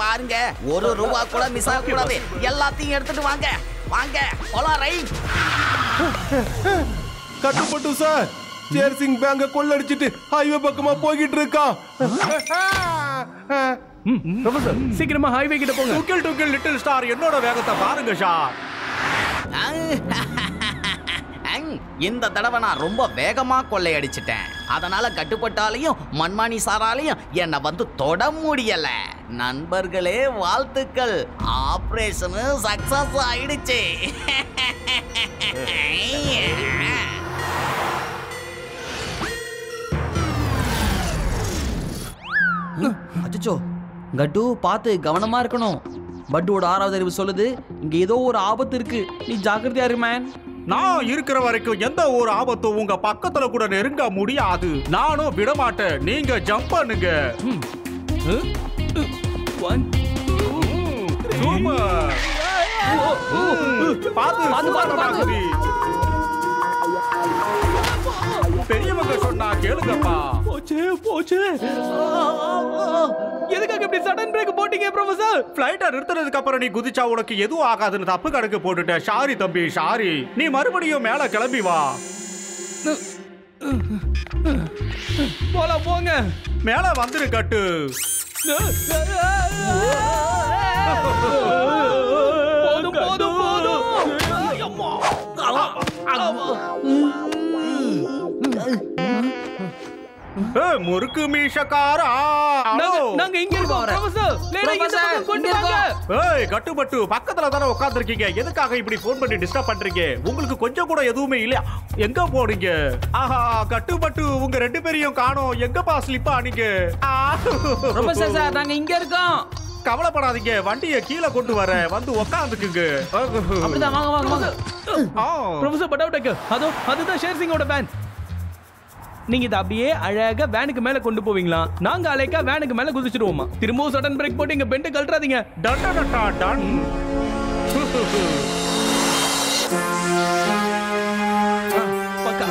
பாருங்க, ₹1 கூட மிஸ் ஆக கூடாது. எல்லாத்தையும் எடுத்துட்டு வாங்க வாங்க போலாம். ரைட். கட்டுப்பட்டு சார், சேர்சிங் பேங்க கொள்ளடிச்சிட்டு ஹைவே பக்கமா போய்கிட்டு இருக்கான். ப்ரொஃபசர், சீக்கிரமா ஹைவே கிட்ட போங்க. டுக்கில் லிட்டில் ஸ்டார், என்னோட வேகத்தை பாருங்க ஷார். இந்த தடவை நான் ரொம்ப வேகமா கொள்ளையடிச்சிட்டேன். அதனால கட்டுப்பட்டாலையும் மண்மானி சாராலையும் என்னை வந்து தொட முடியல. நண்பர்களே வாழ்த்துக்கள், ஆபரேஷன் சக்சஸ் ஆயிடுச்சு. அச்சோ, கட்டு பார்த்து கவனமா இருக்கணும். பட்டுவோட 6வது அறிவு சொல்லுது, இங்க ஏதோ ஒரு ஆபத்து இருக்கு, நீ ஜாக்கிரதையா இரு மேன். நான் இருக்கிற வரைக்கும் எந்த ஒரு ஆபத்தும் உங்க பக்கத்துல கூட நெருங்க முடியாது. நானும் விட மாட்டேன். நீங்க ஜம்ப் பண்ணுங்க. பெரியவங்க சொன்னா கேளுங்கப்பா. போச்சு. எதுக்காக இப்படி சடன் பிரேக் போட்டீங்க ப்ரொஃபசர்? ஃளைட்ட நிறுத்துறதுக்கு அப்புறம் நீ குதிச்சா உனக்கு எதுவும் ஆகாதுன்னு தப்பு கணக்கு போட்டுட்ட. சாரி தம்பி, சாரி. நீ மறுபடியும் மேல கிளம்பி வா. போலாம், போங்க. மேல வந்துரு கட்டு. போதும். முறுக்கு மீசக்காரா, நாங்க இங்க இருக்கோம் ப்ரொஃபசர். ஏய் கட்டுப்பட்டு, பக்கத்துல தானே உட்கார்ந்திருக்கீங்க. எதுக்காக இப்படி போன் பண்ணி டிஸ்டர்ப் பண்றீங்க? உங்களுக்கு கொஞ்சம் கூட எதுவுமே இல்ல. எங்க போறீங்க? ஆஹா, கட்டுப்பட்டு உங்க 2 பேரையும் காணோம். எங்கப்பா ஸ்லிப் ஆனீங்க? ப்ரொஃபசர் சார், நாங்க இங்க இருக்கோம். கவலைப்படாதீங்க, வண்டியை கீழே கொண்டு வரேன். வந்து உட்காந்துக்குங்க. அப்படிதான், வாங்க. ப்ரொஃபசர் பட்டாவுட்டக்கு, அதுதான் ஷேர்சிங்கோட வேன். நீங்க இதை அப்படியே அழகா வேனுக்கு மேல கொண்டு போவீங்களா? நாங்க அலைக்கா வேனுக்கு மேல குதிச்சிடுவோமா? திரும்பவும் சடன் பிரேக் போட்டு இங்க பெண்ட் கழட்டாதீங்க. டன். பக்கா.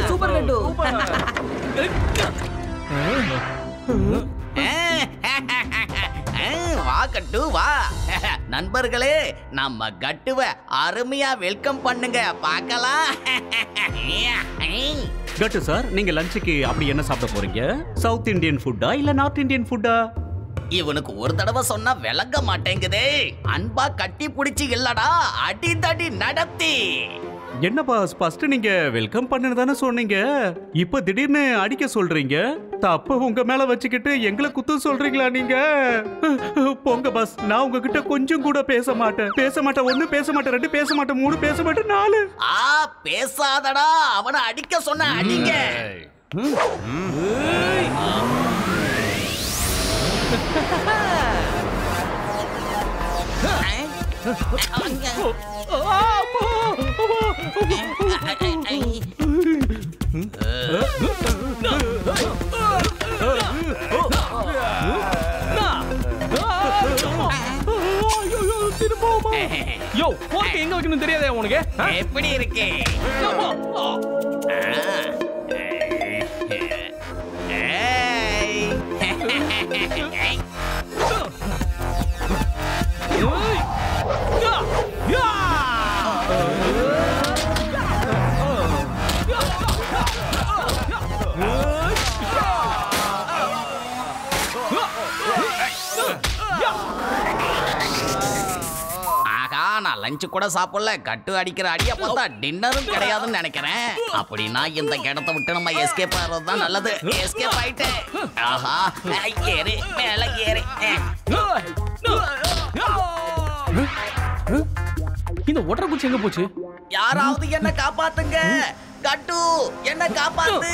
சூப்பர் கட்டு. வா கட்டு வா. நண்பர்களே, நம்ம கட்டுவ அருமையா வெல்கம் பண்ணுங்க, பார்க்கலாம். கட்டு சார், நீங்க லஞ்சுக்கு அப்படி என்ன சாப்பிட போறீங்க? சவுத் இந்தியன் ஃபுட்டா இல்ல நார்த் இந்தியன் ஃபுட்டா? இவனுக்கு ஒரு தடவை சொன்னா விளங்க மாட்டேங்குதே. அன்பா கட்டி பிடிச்சி இல்லடா, அடி தடி நடத்தி. என்ன பாஸ், ஃபர்ஸ்ட் நீங்க வெல்கம் பண்ணுன்னு தானே சொன்னீங்க. இப்ப திடீர்னு அடிக்க சொல்றீங்க. தப்ப உங்க மேல வச்சுக்கிட்டு எங்களை குத்து சொல்றீங்களா நீங்க? போங்க பாஸ், நான் உங்ககிட்ட கொஞ்சம் கூட பேச மாட்டேன். 1 பேச மாட்டேன், 2 பேச மாட்டேன், 3 பேச மாட்டேன், 4. பேசாதடா, அவனை அடிக்க சொன்ன அடிங்க. யோ, போர்க்கு எங்க வைக்கணும் தெரியாதே உனக்கு? எப்படி இருக்கு? நான் லஞ்ச் கூட சாப்பிடல. கட்டு அடிக்கிற அடிய பார்த்தா டின்னரும் கிடையாதுன்னு நினைக்கிறேன். அப்படின்னா இந்த இடத்தை விட்டு நம்ம எஸ்கேப் ஆகிறது தான் நல்லது. எஸ்கேப் ஆயிட்டு ஆஹா, ஏறு மேல ஏறு. இந்த ஒட்டரை குச்சி எங்க போச்சு? யாராவது என்ன காப்பாத்துங்க. கட்டு, என்ன காப்பாத்து.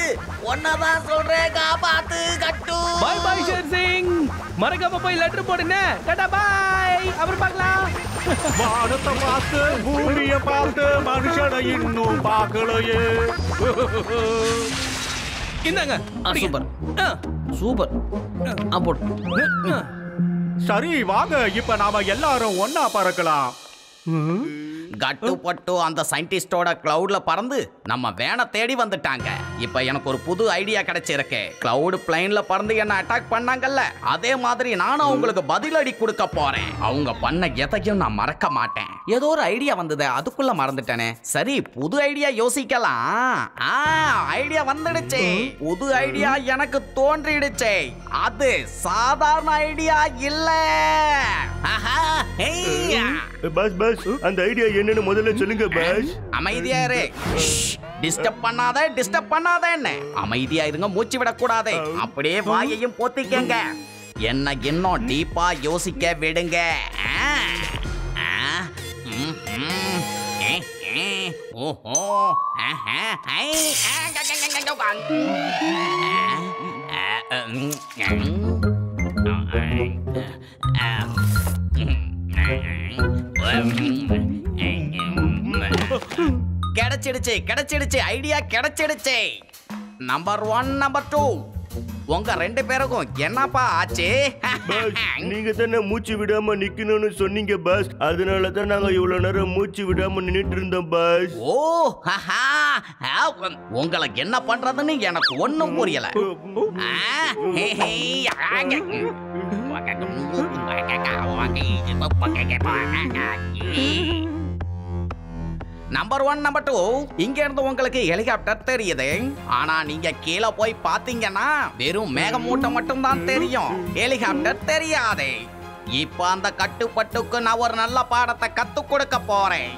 ஒன்னதான் சொல்றேன், காப்பாத்து கட்டு. By by Sher Singh. மறக்காம போய் லெட்டர் போடுங்க. Tata bye. அப்புறம் பார்க்கலாம். வானத்தை பார்த்து, பூமியை பார்த்து, மனுஷனை இன்னும் பார்க்கலையே. இந்தாங்க. சூப்பர். சரி வாங்க, இப்ப நாம எல்லாரும் ஒன்னா பறக்கலாம். கட்டு பட்டு அந்த சயின்டிஸ்டோட கிளவுட்ல பறந்து நம்ம வேனை தேடி வந்துட்டாங்க. இப்ப எனக்கு ஒரு புது ஐடியா கிடைச்சிருக்கு. கிளவுட் பிளைன்ல பறந்து என்ன அட்டாக் பண்ணாங்கல்ல, அதே மாதிரி நானும் அவங்களுக்கு பதிலடி கொடுக்க போறேன். அவங்க பண்ண எதையும் நான் மறக்க மாட்டேன். ஏதோ ஒரு ஐடியா வந்தது, அதுக்குள்ள மறந்துட்டேனே. சரி, புது ஐடியா யோசிக்கலாம். ஐடியா வந்துடுச்சு. புது ஐடியா எனக்கு தோன்றிடுச்சு. அது சாதாரண ஐடியா இல்ல. பஸ் அந்த ஐடியா என்னன்னு முதல்ல சொல்லுங்க பஸ். அமைதியா இரு. டிஸ்டர்ப் பண்ணாத என்ன. அமைதியா இருங்க, மூச்சு விடக்கூடாது. அப்படியே வாயையும் போத்திக்கங்க. என்ன இன்னும் டீப்பா யோசிக்க விடுங்க. ஓஹோ, கிடைச்சிடுச்சு ஐடியா கிடைச்சிடுச்சு. நம்பர் 1 நம்பர் 2 உங்க 2 பேருக்கும் என்னப்பா ஆச்சு? நீங்க தானே மூச்சு விடாம நிக்கணும்னு சொன்னீங்க பஸ். அதனால தான் நாங்க இவ்வளவு நேரம் மூச்சு விடாம நின்னுட்டு இருந்தோம் பஸ். ஓ, உங்களுக்கு என்ன பண்றதுன்னு எனக்கு ஒண்ணும் புரியல. நம்பர் 1 நம்பர் 2 இங்க இருந்து உங்களுக்கு ஹெலிகாப்டர் தெரியுது. ஆனா நீங்க கீழே போய் பாத்தீங்கன்னா வெறும் மேகமூட்டம் மட்டும் தான் தெரியும், ஹெலிகாப்டர் தெரியாது. இப்ப அந்த கட்டுப்பட்டுக்கு நான் ஒரு நல்ல பாடத்தை கத்து கொடுக்க போறேன்.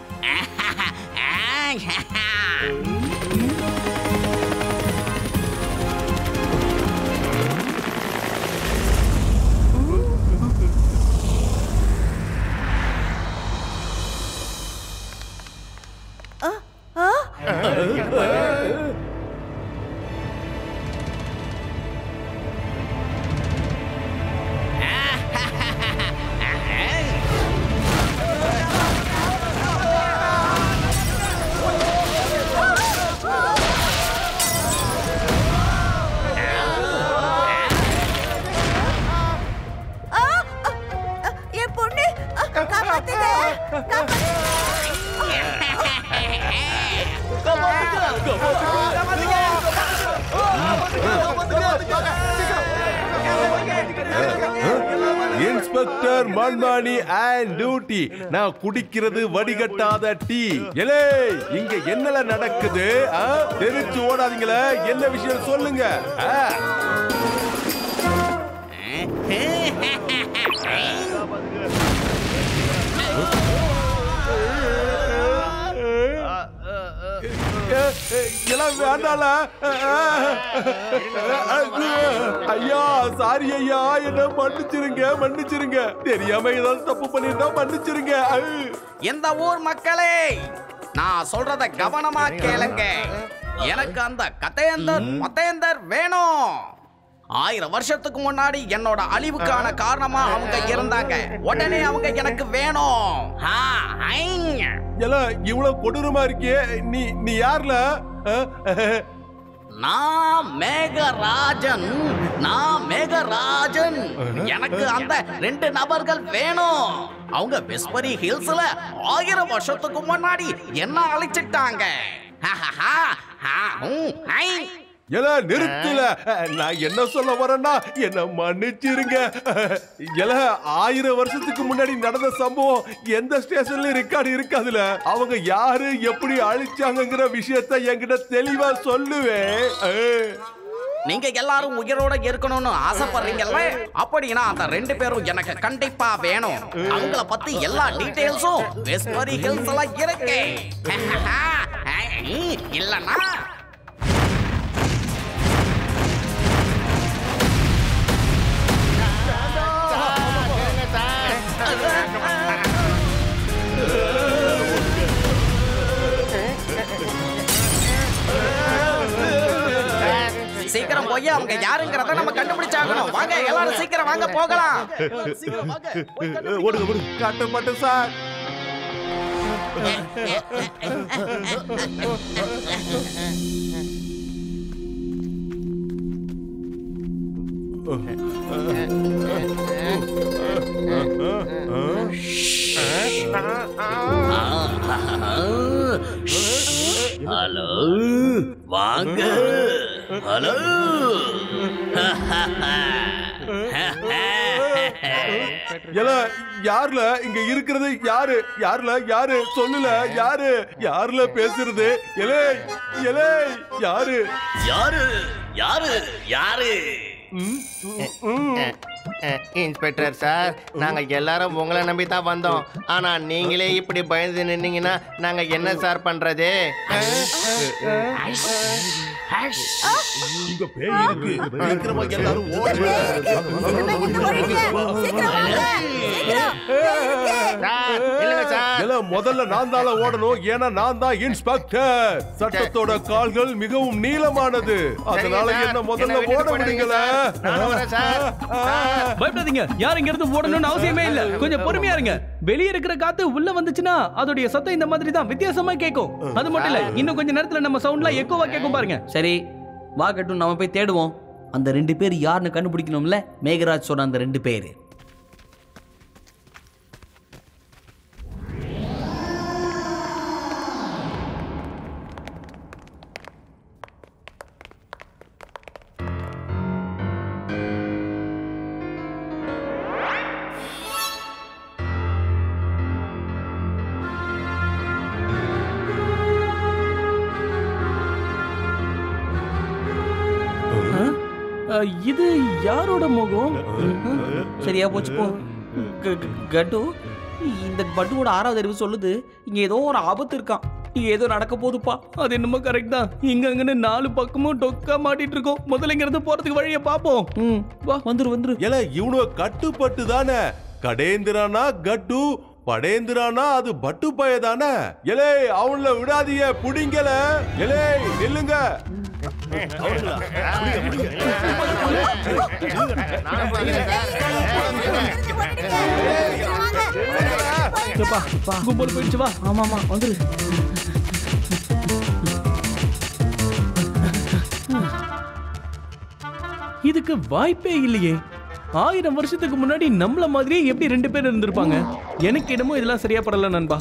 Inspector Manmani and duty. நான் குடிக்கிறது வடிகட்டாத டீ. எலே, இங்க என்னல நடக்குது? தெரிச்சு ஓடாதீங்களே, என்ன விஷயம் சொல்லுங்க. வேண்டால ஐயா, சாரி ஐயா, என்ன மன்னிச்சிருங்க. தெரியாம ஏதாவது தப்பு பண்ணிருந்தா மன்னிச்சிருங்க. இந்த ஊர் மக்களே, நான் சொல்றத கவனமா கேளுங்க. எனக்கு அந்த கதேந்தர் வேணும். 1000 வருஷத்துக்கு முன்னாடி என்னோட அழிவுக்கான காரணமா அவங்க இருந்தாங்க. உடனே அவங்க எனக்கு வேணும். இவ்வளவு கொடூரமா இருக்கியே, நீ யார்ல? நான் மேகராஜன். எனக்கு அந்த 2 நபர்கள் வேணும். அவங்க வெஸ்பரி ஹில்ஸ்ல 1000 வருஷத்துக்கு முன்னாடி என்ன அழிச்சிட்டாங்க. நிறுத்தல. நான் என்ன சொல்ல வரேன்னா, என்ன மன்னிச்சிருங்க. 1000 வருஷத்துக்கு முன்னாடி நடந்த சம்பவம் எந்த ஸ்டேஷன்ல ரெக்கார்டு இருக்காதுல. அவங்க யாரு எப்படி அழிச்சாங்கிற விஷயத்தை என்கிட்ட தெளிவா சொல்லுவேன். நீங்க எல்லாரும் உயிரோட இருக்கணும்னு ஆசைப்படுறீங்கல்ல, அப்படின்னா அந்த 2 பேரும் எனக்கு கண்டிப்பா வேணும். அவங்கள பத்தி எல்லா டீடைல்ஸும் வெஸ்பரி ஹில்ஸ்ல இருக்கு. இல்லனா சீக்கிரம் போய் அவங்க யாருங்கிறத நம்ம கண்டுபிடிச்சாகணும். வாங்க எல்லாரும் சீக்கிரம் வாங்க, போகலாம். ஓடுங்க. கட்டுப்பட்டு சார். ஹலோ வாங்க. ஹலோ. எல யாருல இங்க இருக்கிறது? யாரு சொல்லுல? யாருல பேசுறது? எலே யாரு? இன்ஸ்பெக்டர் சார், நாங்க எல்லாரும் உங்களை நம்பி தான் வந்தோம். ஆனா நீங்களே இப்படி பயந்து நின்னீங்கன்னா நாங்க என்ன சார் பண்றது? இங்க பேய் இருக்கு. சீக்கிரமா எல்லாரும் ஓடுங்க. முதல்ல நான் தான் ஓடணும். ஏன்னா நான் தான் இன்ஸ்பெக்டர். சட்டத்தோட கால்கள் மிகவும் நீளமானது. அதனால என்ன முதல்ல ஓட விடுங்கள. பயப்படாதீங்க. யார் இங்க இருந்து ஓடணும்னு அவசியமே இல்ல. கொஞ்சம் பொறுமையா இருங்க. வெளியே இருக்கிற காத்து உள்ள வந்துச்சுன்னா அதோட சத்தம் இந்த மாதிரி தான் வித்தியாசமா கேட்கும். அது மட்டும் இல்ல, இன்னும் கொஞ்ச நேரத்துல நம்ம சவுண்ட்லாம் எக்கோவா கேட்கும் பாருங்க. சரி வா கட்டு, நம்ம போய் தேடுவோம். அந்த 2 பேர் யாருன்னு கண்டுபிடிக்கணும்ல. மேகராஜ் சொன்ன அந்த 2 பேர். இது யாரோட முகம்? சரியா போச்சு போ. கட்டு, இந்த பட்டுவோட 6வது அறிவு சொல்லுது இங்க ஏதோ ஒரு ஆபத்து இருக்கான். ஏதோ நடக்க போகுதுப்பா. அது என்னமோ கரெக்ட் தான். இங்க அங்கன்னு 4 பக்கமும் டொக்கா மாட்டிட்டு இருக்கோம். முதல்ல இங்க இருந்து போறதுக்கு வழியை பாப்போம். வா, வந்துரு. எல இவனு கட்டுப்பட்டு தானே. கடேந்திரானா கட்டு, படேந்திரானா அது பட்டு பயதானே. எலே அவன்ல விடாதீங்க, புடிங்கல. எலே நில்லுங்க. கும்பல் போயிடுச்சு. வா. ஆமா வந்துரு. இதுக்கு வாய்ப்பே இல்லையே. 1000 வருஷத்துக்கு முன்னாடி நம்மள மாதிரியே எப்படி 2 பேர் இருந்திருப்பாங்க? எனக்கு என்னமோ இதெல்லாம் சரியா படல நண்பா.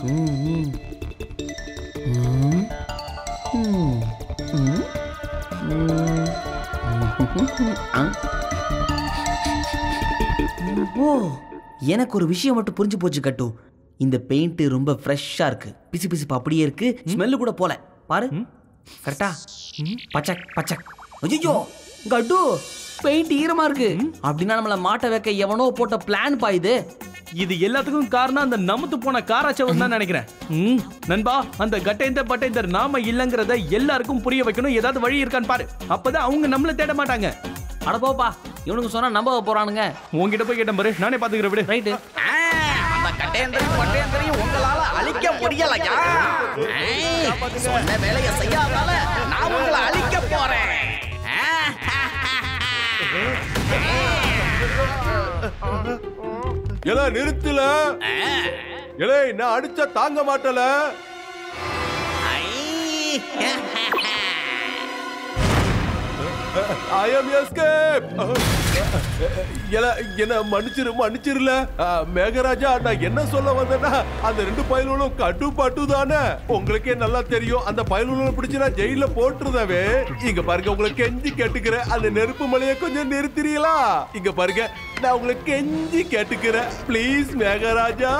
ஓ, எனக்கு ஒரு விஷயம் மட்டும் புரிஞ்சு போச்சு கட்டு. இந்த பெயிண்ட் ரொம்ப ஃப்ரெஷ்ஷா இருக்கு. பிசு அப்படியே இருக்கு. ஸ்மெல்லு கூட போல. பாரு, கரெக்டா? பச்சக். ஐயோ கட்டு, பெயிண்ட் ஈரமா இருக்கு. அப்படின்னா நம்மள மாட்ட வைக்க எவனோ போட்ட பிளான் பாயுது. இது எல்லாத்துக்கும் காரணம் அந்த நமத்து போன காராச்சவன் தான் நினைக்கிறேன். நண்பா, அந்த கட்டேந்தர் பட்டேந்தர் நாம இல்லங்கிறத எல்லாருக்கும் புரிய வைக்கணும். ஏதாவது வழி இருக்கான்னு பாரு. அப்பதான் அவங்க நம்மள தேட மாட்டாங்க. அட போப்பா, இவனுக்கு சொன்னா நம்ப போறானுங்க. உன்கிட்ட போய் கேட்டேன் பாரு, நானே பாத்துக்கிறேன். விடு. ரைட்டு. அந்த கட்டேந்தரையும் பட்டேந்தரையும் உங்களால அழிக்க முடியலையா? சொன்ன வேலையை செய்யாதால நான் உங்களை அழிக்க போறேன். எல நிறுத்தல. எலே நான் அடிச்சா தாங்க மாட்டல. I am escape. என்ன மன்னிச்சிருல. மேகராஜா, நான் என்ன சொல்ல வந்தேன்னா அந்த 2 பயலுகளும் கட்டுப்பாட்டு தானே. உங்களுக்கே நல்லா தெரியும். அந்த பயலுகளை பிடிச்சு நான் ஜெயில போட்டுருந்தவே. இங்க பாருங்க, உங்களுக்கு கெஞ்சி கேட்டுக்கிறேன். அந்த நெருப்பு மலையை கொஞ்சம் நிறுத்துறீங்களா? இங்க பாருங்க, நான் உங்களுக்கு கெஞ்சி கேட்டுக்கிறேன். ப்ளீஸ் மேகராஜா.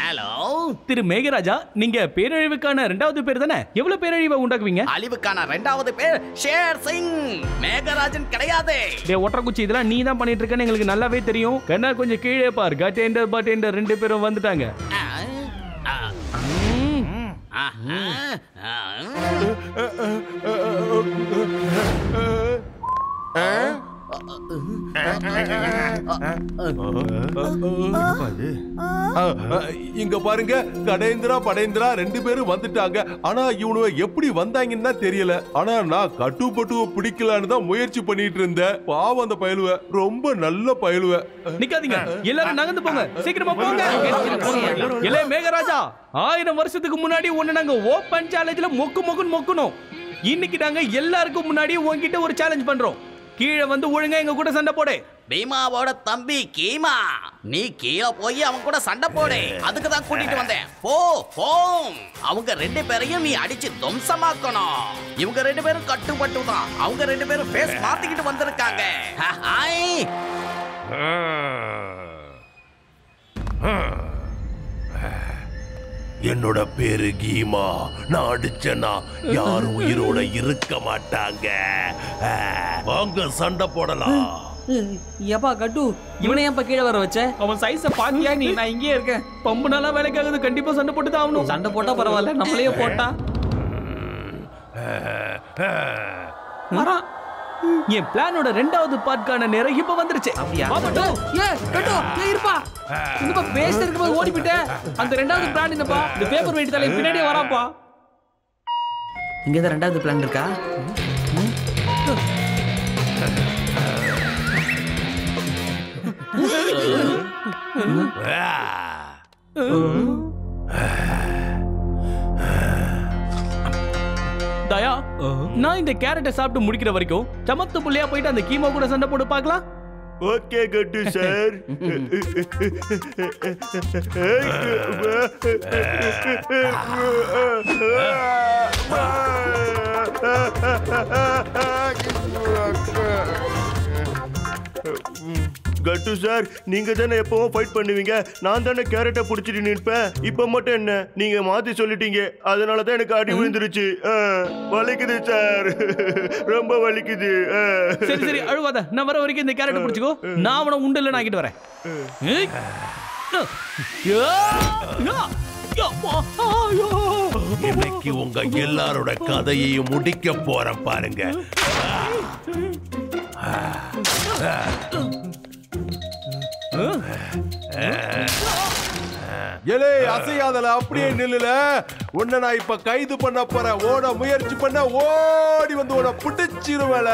ஹலோ திரு மேகராஜா, நீங்க பேரழிவுக்கான 2வது பேர் தானே? எவ்வளவு பேரழிவை உண்டாக்குவீங்க? அழிவுக்கான 2வது பேர் ஷேர் சிங். மேகராஜன் கிடையாது. டேய் ஒற்றக்குச்சி, இதெல்லாம் நீ தான் பண்ணிட்டு இருக்கன்னு எங்களுக்கு நல்லாவே தெரியும். கண்ணா கொஞ்சம் கீழே பார். கட்டேண்டர் பட்டேண்டர் 2 பேரும் வந்துட்டாங்க. இங்க பாருங்க, கடேந்திரா படேந்திரா 2 பேரும் வந்துட்டாங்க. ஆனா இவனுவ எப்படி வந்தாங்கன்னு தெரியல. ஆனா நான் கட்டுப்பட்டுவ பிடிக்கலான்னு தான் முயற்சி பண்ணிட்டு இருந்தேன். பாவம் அந்த பயலுவ, ரொம்ப நல்ல பயலுவ. நிக்காதீங்க, எல்லாரும் நகர்ந்து போங்க. சீக்கிரமா போங்க. இல்ல மேகராஜா, 1000 வருஷத்துக்கு முன்னாடி ஒண்ணு நாங்க ஓபன் சேலஞ்சில மொக்குன்னு மொக்கணும். இன்னைக்கு நாங்க எல்லாருக்கும் முன்னாடி உன்கிட்ட ஒரு சேலஞ்ச் பண்றோம். கீழே வந்து ஒழுங்கா எங்க கூட சண்டை போடு. பீமாவோட தம்பி கீமா. நீ கீழே போய் அவன் கூட சண்டை போடு. அதுக்கு தான் கூட்டிட்டு வந்தேன். போ போ. அவங்க 2 பேரையும் நீ அடிச்சு துவம்சமாக்கணும். இவங்க 2 பேரும் கட்டுப்பட்டு தான். அவங்க 2 பேரும் ஃபேஸ் மாத்திக்கிட்டு வந்திருக்காங்க. என்னோட பேரு கீமா. நான் அடிச்சேன்னா யாரும் உயிரோட இருக்க மாட்டாங்க. வாங்க சண்டை போடலாம். ஏப்பா கட்டு, இவனை ஏன்ப்பா கீழே வர வச்ச? அவன் சைஸ பாத்தியா நீ? நான் இங்கேயே இருக்கேன். பம்பு நாளா வேலைக்காகுது. கண்டிப்பா சண்டை போட்டு தான் ஆகணும். சண்டை போட்டா பரவாயில்ல, நம்மளையே போட்டா வரான். என் பிளானோட 2வது பார்ட்கான நேரம் இப்ப வந்துருச்சு. அப்படியா? பாப்பா, இருப்பா இந்த பேசுறதுக்கு போய் ஓடி போயிட்டேன். அந்த 2வது பிளான் என்னப்பா? இந்த பேப்பர் வெயிட் தலை பின்னாடியே வராப்பா. இங்கதான் 2வது பிளான் இருக்கா? தயா, நான் இந்த கேரட்டை சாப்பிட்டு முடிக்கிற வரைக்கும் சமத்து புள்ளையா போயிட்டு அந்த கீமா கூட சண்டை போட்டு பார்க்கலாம். ஓகே கட்டு சார். கட்டு சார், நீங்க தானே எப்பவும் ஃபைட் பண்ணுவீங்க. நான் தானே கேரட்டை புடிச்சிட்டு நிற்பேன். இப்ப மட்டும் என்ன நீங்க மாத்தி சொல்லிட்டீங்க. அதனாலதான் எனக்கு அடி விழுந்துருச்சு. வலிக்குது சார், ரொம்ப வலிக்குது. சரி சரி அழுவாத. நான் வர வரைக்கும் இந்த கேரட்டை புடிச்சுக்கோ. நான் அவனை உண்டல்ல நாக்கிட்டு வரேன். இன்னைக்கு உங்க எல்லாரோட கதையையும் முடிக்க போறேன் பாருங்க. ஏலே அசையாதல, அப்படியே நில்லுல. உன்னை நான் இப்ப கைது பண்ண போறேன். ஓட முயற்சி பண்ண ஓடி வந்து உன்னை பிடிச்சிருவேல.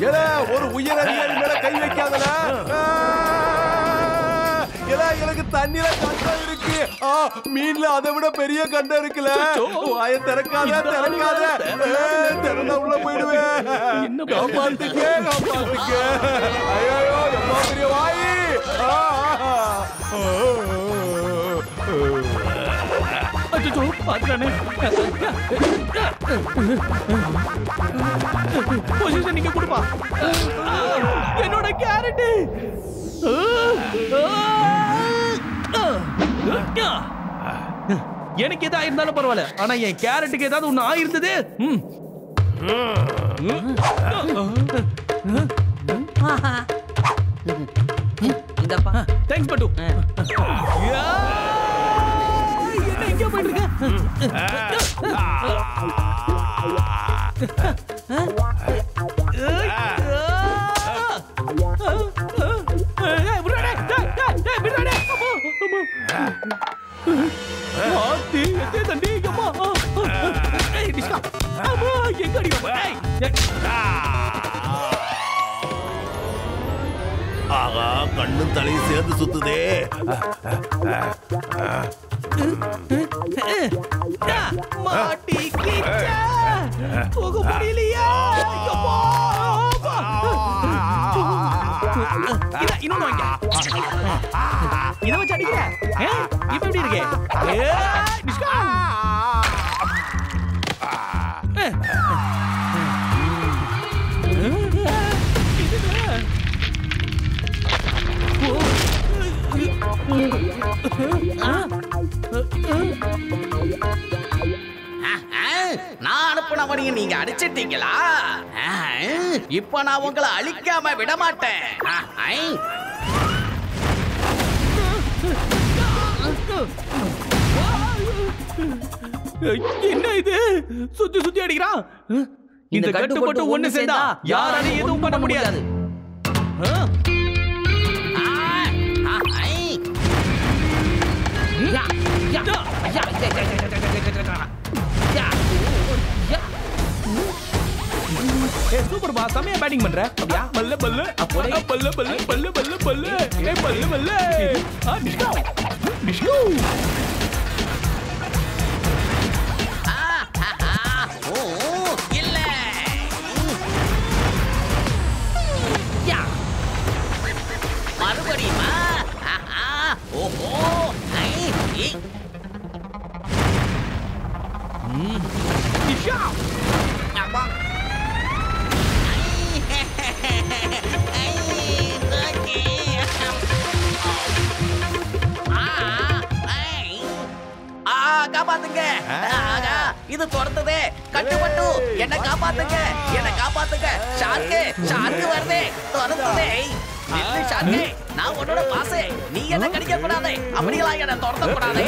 ஏலே ஒரு உயர் அதிகாரி மேல கை வைக்காதல. ஏலே எனக்கு தண்ணில கண்டம் இருக்கு. மீன்ல அதை விட பெரிய கண்டம் இருக்குல்ல. வாய திறக்காத திறக்காத. திறந்தா உள்ள போயிடுவேன். காப்பாத்துக்க காப்பாத்துக்க. ஐயோ எவ்வளோ பெரிய வாயி. பொசிஷன் நீங்க கொடுப்பா. என்னோட கேரட் எனக்கு எதா இருந்தாலும் பரவாயில்ல. ஆனா என் கேரட்டுக்கு ஏதாவது ஒண்ணு ஆயிருந்தது. தேங்க்ஸ் பட்டு. என்ன எங்க போயிட்டு இருக்க? ஆகா, கண்ணும் தலையும் சேர்ந்து சுத்துதே. போக முடியலையா? இன்னொன்னு வாங்க. இதை வச்சு அடிக்கிற. இப்ப எப்படி இருக்கு? நான் அனுப்பினவனையும் நீங்க அடிச்சிட்டீங்களா? இப்ப நான் உங்களை அழிக்காம விட மாட்டேன். என்ன இது? சுத்தி சுத்தி அடிக்கிறான். இந்த கட்டுப்பட்டு ஒண்ணு சேர்ந்தா யாராலையும் எதுவும் பண்ண முடியாது. சூப்பர் பா, செமையா பேட்டிங் பண்ற. அப்படியா? பல்ல பல்ல பல்ல பல்ல பல்ல பல்ல பல்ல. ஏய் பல்ல பல்ல. டிஷ்கோ டிஷ்கோ. ஓ இல்ல. முடியுமா ஆஹா, ஓஹோ ஐ, இ. அப்பா. ஐ, ஓகே. காப்பாத்துங்க ஆகா, இது தொடர்ந்ததே கட்டுப்பட்டு என்ன காப்பாத்துங்க என்ன காப்பாத்துங்க ஷார்க்கு வருதே தொடர்ந்ததே நில்லு ஷார்க்கு நான் உன்னோட பாசே நீ என்ன கடிக்க கூடாது அப்படியெல்லாம் என்ன தொடர்ந்த கூடாது